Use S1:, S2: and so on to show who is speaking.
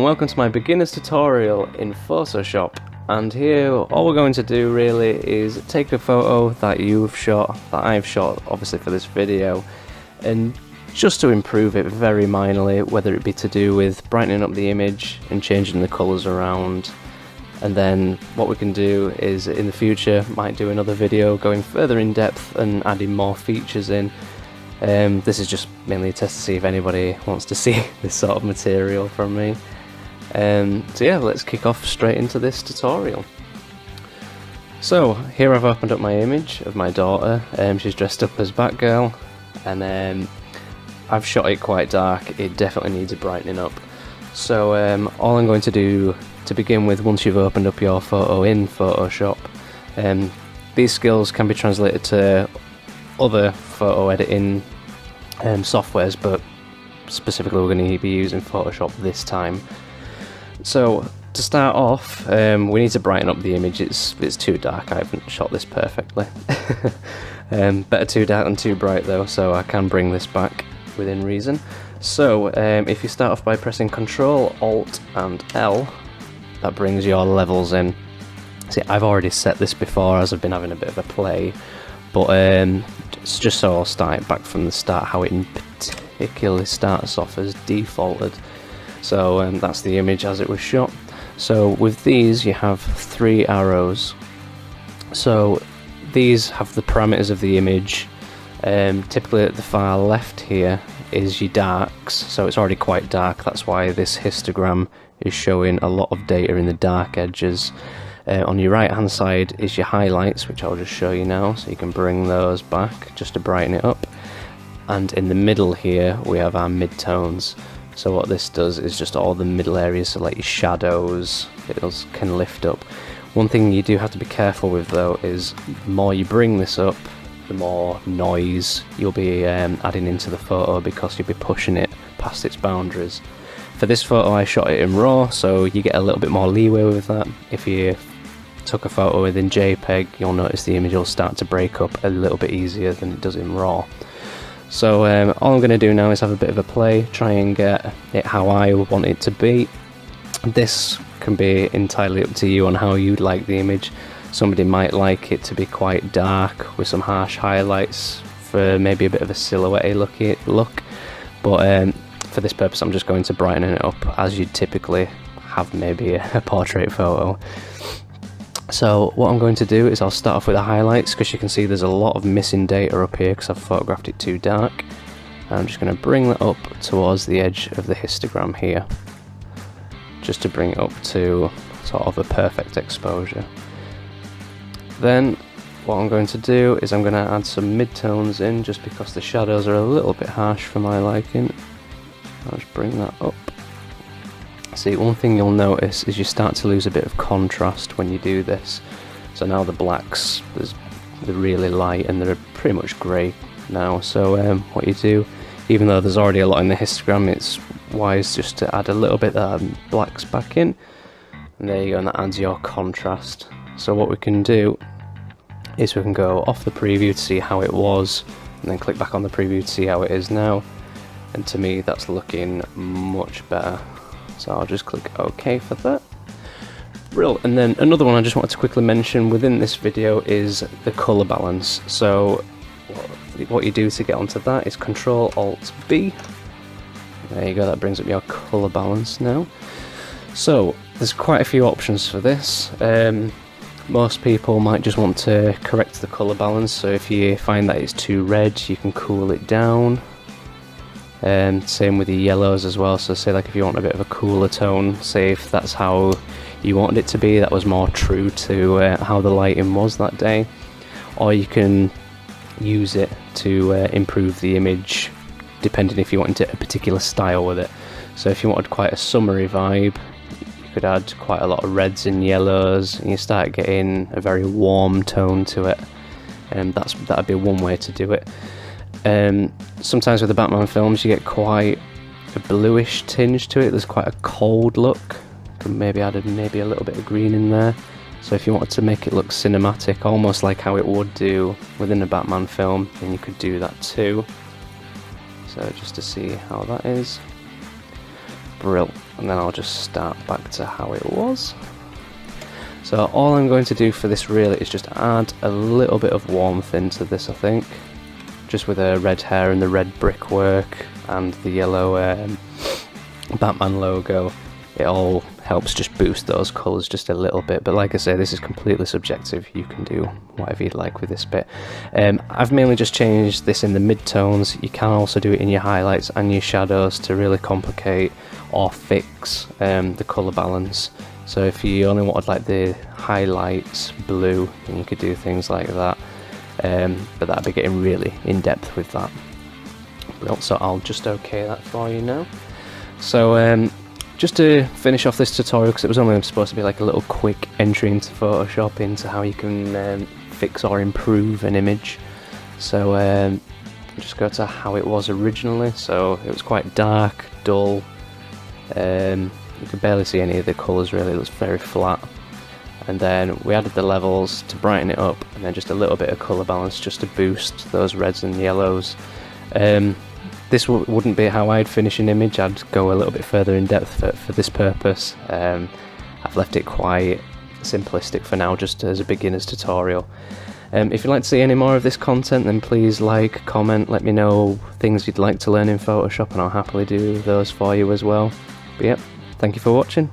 S1: welcome to my beginner's tutorial in Photoshop. And here all we're going to do really is take a photo that I've shot obviously for this video, and just to improve it very minorly, whether it be to do with brightening up the image and changing the colours around. And then what we can do is in the future might do another video going further in depth and adding more features in. This is just mainly a test to see if anybody wants to see this sort of material from me. So yeah, let's kick off straight into this tutorial. So here I've opened up my image of my daughter. She's dressed up as Batgirl, and I've shot it quite dark. It definitely needs a brightening up. So all I'm going to do to begin with, once you've opened up your photo in Photoshop, these skills can be translated to other photo editing softwares, but specifically we're going to be using Photoshop this time. So to start off, we need to brighten up the image. It's too dark. I haven't shot this perfectly. Better too dark than too bright though, so I can bring this back within reason. So if you start off by pressing Ctrl, Alt and L, that brings your levels in. See, I've already set this before as I've been having a bit of a play, but it's just so I'll start back from the start, how it in particular starts off as defaulted. So that's the image as it was shot. So with these you have 3 arrows. So these have the parameters of the image. Typically at the far left here is your darks, so it's already quite dark. That's why this histogram is showing a lot of data in the dark edges. On your right hand side is your highlights, which I'll just show you now, so you can bring those back just to brighten it up. And in the middle here we have our midtones. So what this does is just all the middle areas, so like your shadows, it can lift up. One thing you do have to be careful with though is the more you bring this up, the more noise you'll be adding into the photo, because you'll be pushing it past its boundaries. For this photo I shot it in RAW, so you get a little bit more leeway with that. If you took a photo within JPEG, you'll notice the image will start to break up a little bit easier than it does in RAW. So all I'm going to do now is have a bit of a play, try and get it how I want it to be. This can be entirely up to you on how you'd like the image. Somebody might like it to be quite dark with some harsh highlights for maybe a bit of a silhouette look, but for this purpose I'm just going to brighten it up as you'd typically have maybe a portrait photo. So what I'm going to do is I'll start off with the highlights, because you can see there's a lot of missing data up here because I've photographed it too dark. I'm just going to bring that up towards the edge of the histogram here, just to bring it up to sort of a perfect exposure. Then what I'm going to do is I'm going to add some midtones in, just because the shadows are a little bit harsh for my liking. I'll just bring that up. See, one thing you'll notice is you start to lose a bit of contrast when you do this. So now the blacks, they're really light and they're pretty much grey now. So what you do, even though there's already a lot in the histogram, it's wise just to add a little bit of blacks back in. And there you go, and that adds your contrast. So what we can do is we can go off the preview to see how it was, and then click back on the preview to see how it is now. And to me that's looking much better. So I'll just click OK for that. Brilliant. And then another one I just wanted to quickly mention within this video is the colour balance. So what you do to get onto that is Ctrl Alt B. There you go, that brings up your colour balance now. So there's quite a few options for this. Most people might just want to correct the colour balance, so if you find that it's too red you can cool it down. Same with the yellows as well, so say like if you want a bit of a cooler tone, say if that's how you wanted it to be, that was more true to how the lighting was that day, or you can use it to improve the image depending if you wanted a particular style with it. So if you wanted quite a summery vibe, you could add quite a lot of reds and yellows and you start getting a very warm tone to it, and that'd be one way to do it. Sometimes with the Batman films you get quite a bluish tinge to it, there's quite a cold look. Could maybe add a little bit of green in there. So if you wanted to make it look cinematic, almost like how it would do within a Batman film, then you could do that too. So just to see how that is. Brilliant. and then I'll just start back to how it was. So all I'm going to do for this really is just add a little bit of warmth into this, I think. Just with the red hair and the red brickwork and the yellow Batman logo, it all helps just boost those colours just a little bit. But like I say, this is completely subjective. You can do whatever you'd like with this bit. I've mainly just changed this in the mid-tones. You can also do it in your highlights and your shadows to really complicate or fix the colour balance. So if you only wanted like the highlights blue, then you could do things like that. But that'd be getting really in depth with that. So I'll just OK that for you now. So just to finish off this tutorial, because it was only supposed to be like a little quick entry into Photoshop into how you can fix or improve an image. So just go to how it was originally. So it was quite dark, dull. You could barely see any of the colours really, it was very flat. And then we added the levels to brighten it up, and then just a little bit of colour balance just to boost those reds and yellows. This wouldn't be how I'd finish an image. I'd go a little bit further in depth for this purpose. I've left it quite simplistic for now, just as a beginner's tutorial. If you'd like to see any more of this content, then please like, comment, let me know things you'd like to learn in Photoshop, and I'll happily do those for you as well. But yep, thank you for watching.